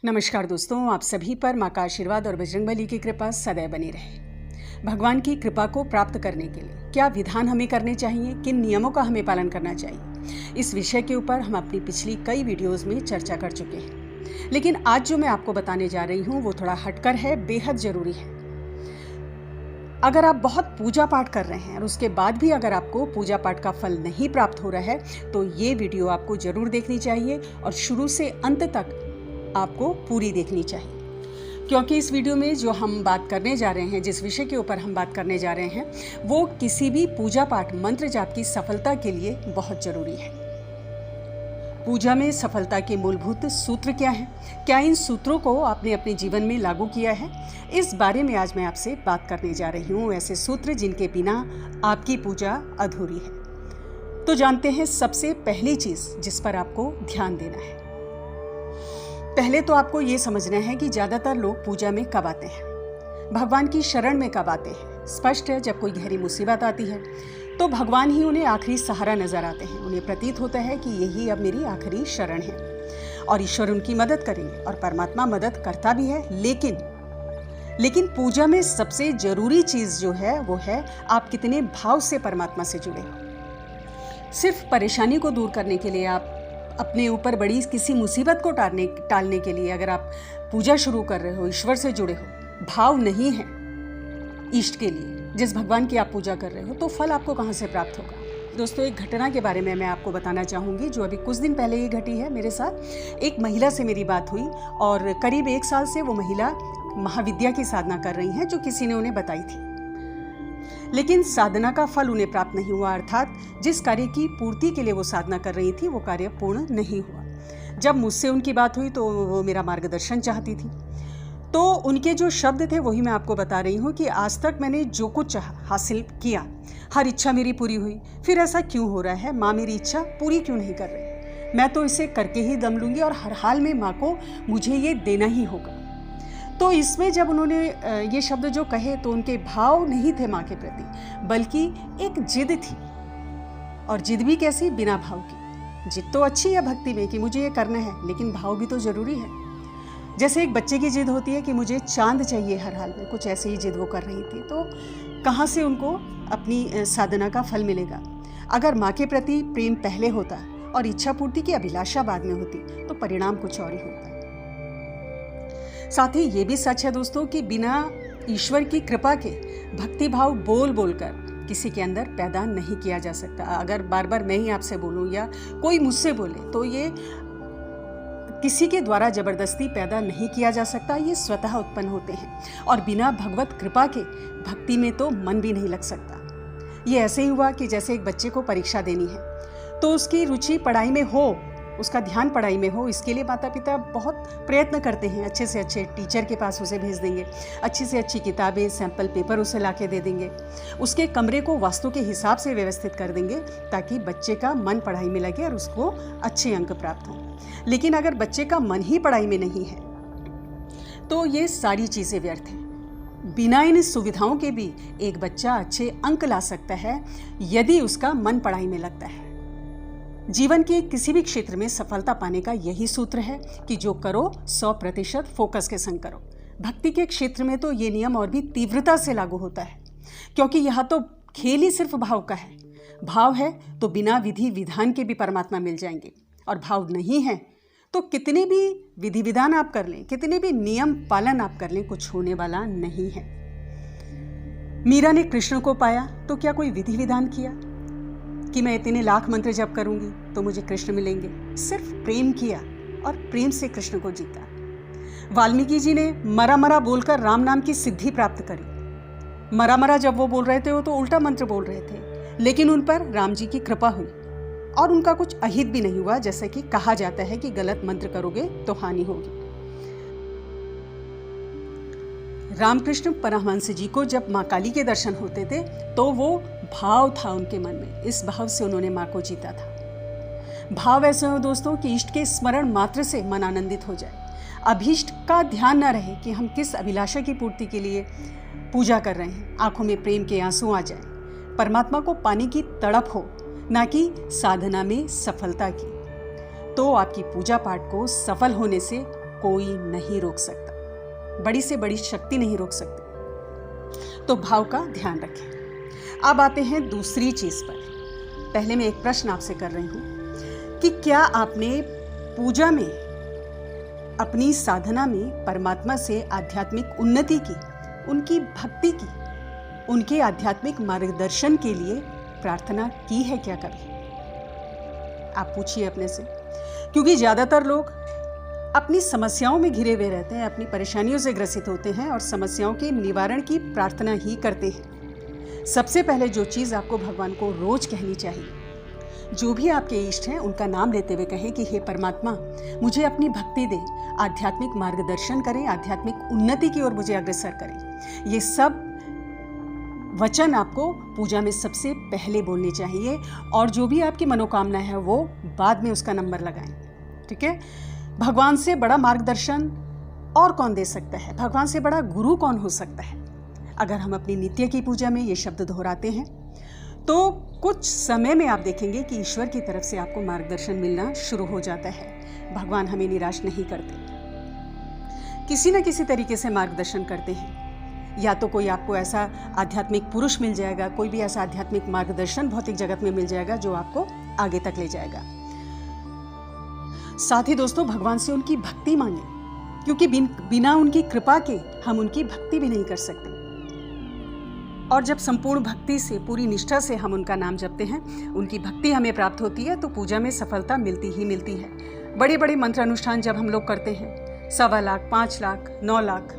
नमस्कार दोस्तों, आप सभी पर माँ का आशीर्वाद और बजरंगबली की कृपा सदैव बनी रहे। भगवान की कृपा को प्राप्त करने के लिए क्या विधान हमें करने चाहिए, किन नियमों का हमें पालन करना चाहिए, इस विषय के ऊपर हम अपनी पिछली कई वीडियोस में चर्चा कर चुके हैं। लेकिन आज जो मैं आपको बताने जा रही हूँ वो थोड़ा हटकर है, बेहद जरूरी है। अगर आप बहुत पूजा पाठ कर रहे हैं और उसके बाद भी अगर आपको पूजा पाठ का फल नहीं प्राप्त हो रहा है तो ये वीडियो आपको जरूर देखनी चाहिए और शुरू से अंत तक आपको पूरी देखनी चाहिए, क्योंकि इस वीडियो में जो हम बात करने जा रहे हैं, जिस विषय के ऊपर हम बात करने जा रहे हैं, वो किसी भी पूजा पाठ मंत्र जाप की सफलता के लिए बहुत जरूरी है। पूजा में सफलता के मूलभूत सूत्र क्या हैं? क्या इन सूत्रों को आपने अपने जीवन में लागू किया है? इस बारे में आज मैं आपसे बात करने जा रही हूँ। ऐसे सूत्र जिनके बिना आपकी पूजा अधूरी है। तो जानते हैं सबसे पहली चीज जिस पर आपको ध्यान देना है। पहले तो आपको ये समझना है कि ज्यादातर लोग पूजा में कब आते हैं, भगवान की शरण में कब आते हैं। स्पष्ट है, जब कोई गहरी मुसीबत आती है तो भगवान ही उन्हें आखिरी सहारा नजर आते हैं। उन्हें प्रतीत होता है कि यही अब मेरी आखिरी शरण है और ईश्वर उनकी मदद करेंगे और परमात्मा मदद करता भी है। लेकिन पूजा में सबसे जरूरी चीज जो है वो है आप कितने भाव से परमात्मा से जुड़े हो। सिर्फ परेशानी को दूर करने के लिए, आप अपने ऊपर बड़ी किसी मुसीबत को टालने के लिए अगर आप पूजा शुरू कर रहे हो, ईश्वर से जुड़े हो, भाव नहीं है इष्ट के लिए, जिस भगवान की आप पूजा कर रहे हो, तो फल आपको कहाँ से प्राप्त होगा। दोस्तों, एक घटना के बारे में मैं आपको बताना चाहूँगी जो अभी कुछ दिन पहले ही घटी है मेरे साथ। एक महिला से मेरी बात हुई और करीब 1 साल से वो महिला महाविद्या की साधना कर रही हैं, जो किसी ने उन्हें बताई थी। लेकिन साधना का फल उन्हें प्राप्त नहीं हुआ, अर्थात जिस कार्य की पूर्ति के लिए वो साधना कर रही थी वो कार्य पूर्ण नहीं हुआ। जब मुझसे उनकी बात हुई तो वो मेरा मार्गदर्शन चाहती थी। तो उनके जो शब्द थे वही मैं आपको बता रही हूँ कि आज तक मैंने जो कुछ हासिल किया, हर इच्छा मेरी पूरी हुई, फिर ऐसा क्यों हो रहा है? माँ मेरी इच्छा पूरी क्यों नहीं कर रही? मैं तो इसे करके ही दम लूँगी और हर हाल में माँ को मुझे ये देना ही होगा। तो इसमें जब उन्होंने ये शब्द जो कहे तो उनके भाव नहीं थे माँ के प्रति, बल्कि एक जिद थी। और जिद भी कैसी? बिना भाव की। जिद तो अच्छी है भक्ति में कि मुझे ये करना है, लेकिन भाव भी तो जरूरी है। जैसे एक बच्चे की जिद होती है कि मुझे चांद चाहिए हर हाल में, कुछ ऐसे ही जिद वो कर रही थी। तो कहाँ से उनको अपनी साधना का फल मिलेगा? अगर माँ के प्रति प्रेम पहले होता और इच्छा पूर्ति की अभिलाषा बाद में होती तो परिणाम कुछ और ही होता। साथ ही ये भी सच है दोस्तों कि बिना ईश्वर की कृपा के भक्ति भाव बोल बोलकर किसी के अंदर पैदा नहीं किया जा सकता। अगर बार बार मैं ही आपसे बोलूं या कोई मुझसे बोले तो ये किसी के द्वारा जबरदस्ती पैदा नहीं किया जा सकता, ये स्वतः उत्पन्न होते हैं। और बिना भगवत कृपा के भक्ति में तो मन भी नहीं लग सकता। ये ऐसे ही हुआ कि जैसे एक बच्चे को परीक्षा देनी है तो उसकी रुचि पढ़ाई में हो, उसका ध्यान पढ़ाई में हो, इसके लिए माता पिता बहुत प्रयत्न करते हैं। अच्छे से अच्छे टीचर के पास उसे भेज देंगे, अच्छी से अच्छी किताबें, सैंपल पेपर उसे ला के दे देंगे, उसके कमरे को वास्तु के हिसाब से व्यवस्थित कर देंगे ताकि बच्चे का मन पढ़ाई में लगे और उसको अच्छे अंक प्राप्त हों। लेकिन अगर बच्चे का मन ही पढ़ाई में नहीं है तो ये सारी चीज़ें व्यर्थ हैं। बिना इन सुविधाओं के भी एक बच्चा अच्छे अंक ला सकता है यदि उसका मन पढ़ाई में लगता है। जीवन के किसी भी क्षेत्र में सफलता पाने का यही सूत्र है कि जो करो 100% फोकस के संग करो। भक्ति के क्षेत्र में तो ये नियम और भी तीव्रता से लागू होता है, क्योंकि यहाँ तो खेल ही सिर्फ भाव का है। भाव है तो बिना विधि विधान के भी परमात्मा मिल जाएंगे, और भाव नहीं है तो कितने भी विधि विधान आप कर लें, कितने भी नियम पालन आप कर लें, कुछ होने वाला नहीं है। मीरा ने कृष्ण को पाया तो क्या कोई विधि विधान किया कि मैं इतने लाख मंत्र जप करूंगी तो मुझे कृष्ण मिलेंगे? सिर्फ प्रेम किया और प्रेम से कृष्ण को जीता। वाल्मीकि जी ने मरा मरा बोलकर राम नाम की सिद्धि प्राप्त करी। मरा मरा जब वो बोल रहे थे वो तो उल्टा मंत्र बोल रहे थे, लेकिन उन पर राम जी की कृपा हुई और उनका कुछ अहित भी नहीं हुआ। जैसे कि कहा जाता है कि गलत मंत्र करोगे तो हानि होगी। रामकृष्ण परमहंस जी को जब माँ काली के दर्शन होते थे तो वो भाव था उनके मन में, इस भाव से उन्होंने माँ को जीता था। भाव ऐसे हो दोस्तों कि इष्ट के स्मरण मात्र से मन आनंदित हो जाए, अभीष्ट का ध्यान न रहे कि हम किस अभिलाषा की पूर्ति के लिए पूजा कर रहे हैं। आंखों में प्रेम के आंसू आ जाए, परमात्मा को पाने की तड़प हो, ना कि साधना में सफलता की। तो आपकी पूजा पाठ को सफल होने से कोई नहीं रोक सकता, बड़ी से बड़ी शक्ति नहीं रोक सकती। तो भाव का ध्यान रखें। अब आते हैं दूसरी चीज पर। पहले मैं एक प्रश्न आपसे कर रही हूं कि क्या आपने पूजा में, अपनी साधना में परमात्मा से आध्यात्मिक उन्नति की, उनकी भक्ति की, उनके आध्यात्मिक मार्गदर्शन के लिए प्रार्थना की है क्या कभी? आप पूछिए अपने से, क्योंकि ज्यादातर लोग अपनी समस्याओं में घिरे हुए रहते हैं, अपनी परेशानियों से ग्रसित होते हैं और समस्याओं के निवारण की प्रार्थना ही करते हैं। सबसे पहले जो चीज़ आपको भगवान को रोज कहनी चाहिए, जो भी आपके इष्ट हैं उनका नाम लेते हुए कहें कि हे परमात्मा, मुझे अपनी भक्ति दे, आध्यात्मिक मार्गदर्शन करें, आध्यात्मिक उन्नति की ओर मुझे अग्रसर करें। ये सब वचन आपको पूजा में सबसे पहले बोलने चाहिए और जो भी आपकी मनोकामना है वो बाद में उसका नंबर लगाएं। ठीक है? भगवान से बड़ा मार्गदर्शन और कौन दे सकता है? भगवान से बड़ा गुरु कौन हो सकता है? अगर हम अपनी नित्य की पूजा में ये शब्द दोहराते हैं तो कुछ समय में आप देखेंगे कि ईश्वर की तरफ से आपको मार्गदर्शन मिलना शुरू हो जाता है। भगवान हमें निराश नहीं करते, किसी न किसी तरीके से मार्गदर्शन करते हैं। या तो कोई आपको ऐसा आध्यात्मिक पुरुष मिल जाएगा, कोई भी ऐसा आध्यात्मिक मार्गदर्शन भौतिक जगत में मिल जाएगा जो आपको आगे तक ले जाएगा। साथ ही दोस्तों, भगवान से उनकी भक्ति मांगे, क्योंकि बिना उनकी कृपा के हम उनकी भक्ति भी नहीं कर सकते। और जब संपूर्ण भक्ति से, पूरी निष्ठा से हम उनका नाम जपते हैं, उनकी भक्ति हमें प्राप्त होती है, तो पूजा में सफलता मिलती ही मिलती है। बड़े बड़े मंत्र अनुष्ठान जब हम लोग करते हैं, 1.25 लाख, 5 लाख, 9 लाख,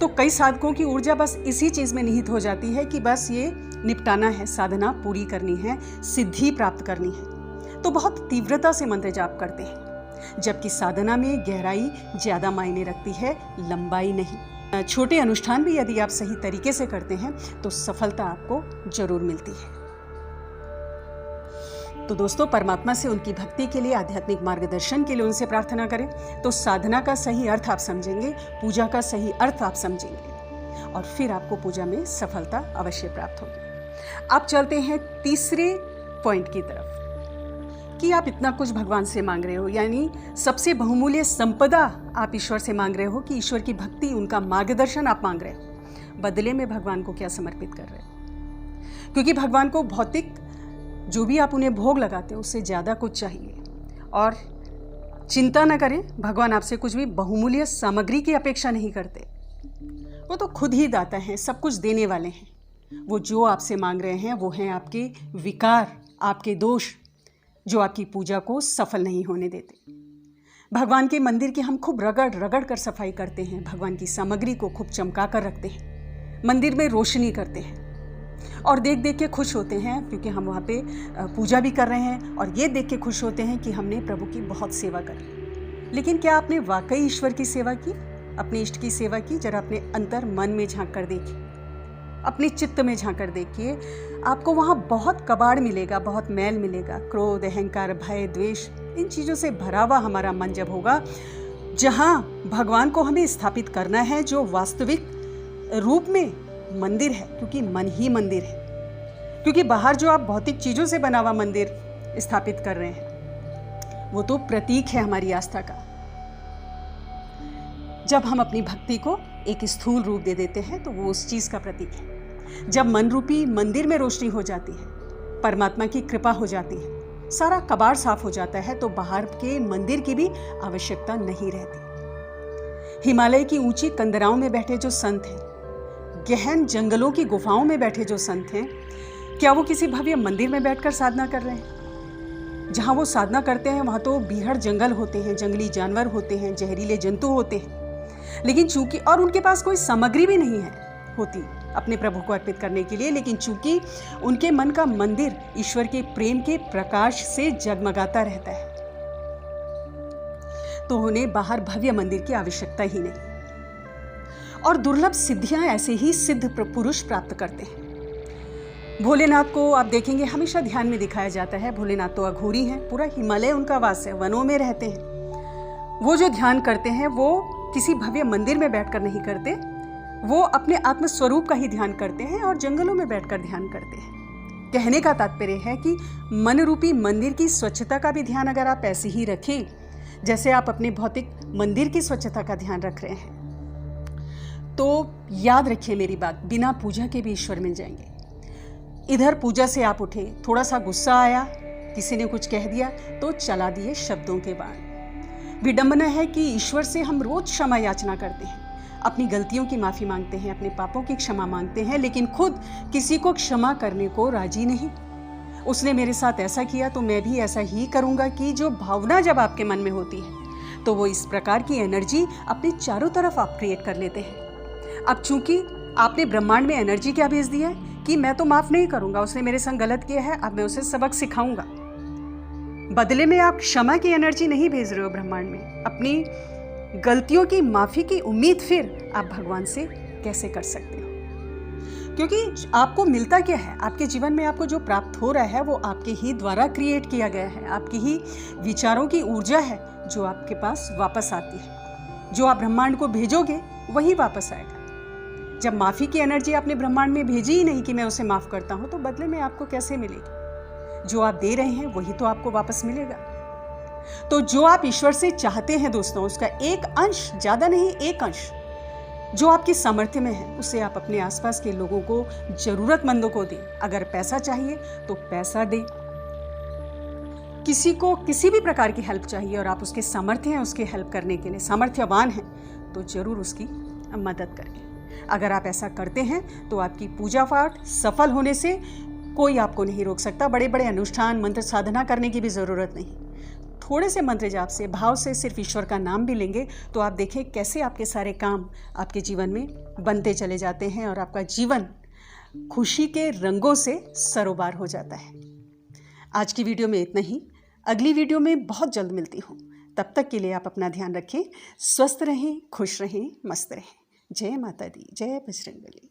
तो कई साधकों की ऊर्जा बस इसी चीज में निहित हो जाती है कि बस ये निपटाना है, साधना पूरी करनी है, सिद्धि प्राप्त करनी है। तो बहुत तीव्रता से मंत्र जाप करते हैं, जबकि साधना में गहराई ज्यादा मायने रखती है, लंबाई नहीं। छोटे अनुष्ठान भी यदि आप सही तरीके से करते हैं तो सफलता आपको जरूर मिलती है। तो दोस्तों, परमात्मा से उनकी भक्ति के लिए, आध्यात्मिक मार्गदर्शन के लिए उनसे प्रार्थना करें तो साधना का सही अर्थ आप समझेंगे, पूजा का सही अर्थ आप समझेंगे और फिर आपको पूजा में सफलता अवश्य प्राप्त होगी। अब चलते हैं तीसरे पॉइंट की तरफ कि आप इतना कुछ भगवान से मांग रहे हो, यानी सबसे बहुमूल्य संपदा आप ईश्वर से मांग रहे हो कि ईश्वर की भक्ति, उनका मार्गदर्शन आप मांग रहे हो। बदले में भगवान को क्या समर्पित कर रहे हो? क्योंकि भगवान को भौतिक जो भी आप उन्हें भोग लगाते हो उससे ज़्यादा कुछ चाहिए। और चिंता न करें, भगवान आपसे कुछ भी बहुमूल्य सामग्री की अपेक्षा नहीं करते। वो तो खुद ही दाता हैं, सब कुछ देने वाले हैं। वो जो आपसे मांग रहे हैं वो हैं आपके विकार, आपके दोष, जो आपकी पूजा को सफल नहीं होने देते। भगवान के मंदिर की हम खूब रगड़ रगड़ कर सफाई करते हैं, भगवान की सामग्री को खूब चमका कर रखते हैं, मंदिर में रोशनी करते हैं और देख देख के खुश होते हैं, क्योंकि हम वहाँ पे पूजा भी कर रहे हैं और ये देख के खुश होते हैं कि हमने प्रभु की बहुत सेवा करी। लेकिन क्या आपने वाकई ईश्वर की सेवा की, अपने इष्ट की सेवा की? जरा अपने अंतर मन में झांक कर देखिए, अपने चित्त में झांक कर देखिए। आपको वहाँ बहुत कबाड़ मिलेगा, बहुत मैल मिलेगा। क्रोध, अहंकार, भय, द्वेष, इन चीज़ों से भरा हुआ हमारा मन जब होगा, जहाँ भगवान को हमें स्थापित करना है, जो वास्तविक रूप में मंदिर है, क्योंकि मन ही मंदिर है। क्योंकि बाहर जो आप भौतिक चीजों से बना हुआ मंदिर स्थापित कर रहे हैं वो तो प्रतीक है हमारी आस्था का। जब हम अपनी भक्ति को एक स्थूल रूप दे देते हैं तो वो उस चीज का प्रतीक है। जब मन रूपी मंदिर में रोशनी हो जाती है, परमात्मा की कृपा हो जाती है, सारा कबाड़ साफ हो जाता है, तो बाहर के मंदिर की भी आवश्यकता नहीं रहती। हिमालय की ऊंची कंदराओं में बैठे जो संत हैं, गहन जंगलों की गुफाओं में बैठे जो संत हैं, क्या वो किसी भव्य मंदिर में बैठकर साधना कर रहे हैं? जहाँ वो साधना करते हैं वहाँ तो बीहड़ जंगल होते हैं, जंगली जानवर होते हैं, जहरीले जंतु होते हैं। लेकिन चूंकि, और उनके पास कोई सामग्री भी नहीं है होती अपने प्रभु को अर्पित करने के लिए, लेकिन चूंकि उनके मन का मंदिर ईश्वर के प्रेम के प्रकाश से जगमगाता रहता है, तो उन्हें बाहर भव्य मंदिर की आवश्यकता ही नहीं। और दुर्लभ सिद्धियां ऐसे ही सिद्ध पुरुष प्राप्त करते हैं। भोलेनाथ को आप देखेंगे हमेशा ध्यान में दिखाया जाता है। भोलेनाथ तो अघोरी हैं, पूरा हिमालय उनका वास है, वनों में रहते हैं। वो जो ध्यान करते हैं वो किसी भव्य मंदिर में बैठकर नहीं करते, वो अपने आत्म स्वरूप का ही ध्यान करते हैं और जंगलों में बैठकर ध्यान करते हैं। कहने का तात्पर्य है कि मन रूपी मंदिर की स्वच्छता का भी ध्यान अगर आप ऐसे ही रखें जैसे आप अपने भौतिक मंदिर की स्वच्छता का ध्यान रख रहे हैं। तो याद रखिए मेरी बात, बिना पूजा के भी ईश्वर मिल जाएंगे। इधर पूजा से आप उठे, थोड़ा सा गुस्सा आया, किसी ने कुछ कह दिया तो चला दिए शब्दों के बाण। विडंबना है कि ईश्वर से हम रोज क्षमा याचना करते हैं, अपनी गलतियों की माफ़ी मांगते हैं, अपने पापों की क्षमा मांगते हैं, लेकिन खुद किसी को क्षमा करने को राजी नहीं। उसने मेरे साथ ऐसा किया तो मैं भी ऐसा ही करूँगा कि जो भावना जब आपके मन में होती है तो वो इस प्रकार की एनर्जी अपने चारों तरफ आप क्रिएट कर लेते हैं। अब चूंकि आपने ब्रह्मांड में एनर्जी क्या भेज दी है कि मैं तो माफ़ नहीं करूँगा, उसने मेरे संग गलत किया है, अब मैं उसे सबक सिखाऊंगा। बदले में आप क्षमा की एनर्जी नहीं भेज रहे हो ब्रह्मांड में। अपनी गलतियों की माफ़ी की उम्मीद फिर आप भगवान से कैसे कर सकते हो? क्योंकि आपको मिलता क्या है, आपके जीवन में आपको जो प्राप्त हो रहा है वो आपके ही द्वारा क्रिएट किया गया है, आपकी ही विचारों की ऊर्जा है जो आपके पास वापस आती है। जो आप ब्रह्मांड को भेजोगे वही वापस आएगा। जब माफ़ी की एनर्जी आपने ब्रह्मांड में भेजी ही नहीं कि मैं उसे माफ़ करता हूँ, तो बदले में आपको कैसे मिलेगी? जो आप दे रहे हैं वही तो आपको वापस मिलेगा। तो जो आप ईश्वर से चाहते हैं दोस्तों, उसका एक अंश, ज़्यादा नहीं, एक अंश जो आपकी सामर्थ्य में है उसे आप अपने आसपास के लोगों को, जरूरतमंदों को दें। अगर पैसा चाहिए तो पैसा दें। किसी को किसी भी प्रकार की हेल्प चाहिए और आप उसके सामर्थ्य हैं उसके हेल्प करने के लिए, सामर्थ्यवान हैं, तो जरूर उसकी मदद करें। अगर आप ऐसा करते हैं तो आपकी पूजा पाठ सफल होने से कोई आपको नहीं रोक सकता। बड़े बड़े अनुष्ठान, मंत्र साधना करने की भी ज़रूरत नहीं। थोड़े से मंत्र जाप से, भाव से सिर्फ ईश्वर का नाम भी लेंगे तो आप देखें कैसे आपके सारे काम आपके जीवन में बनते चले जाते हैं और आपका जीवन खुशी के रंगों से सरोबार हो जाता है। आज की वीडियो में इतना ही। अगली वीडियो में बहुत जल्द मिलती हूँ। तब तक के लिए आप अपना ध्यान रखें, स्वस्थ रहें, खुश रहें, मस्त रहें। जय माता दी, जय बजरंगबली।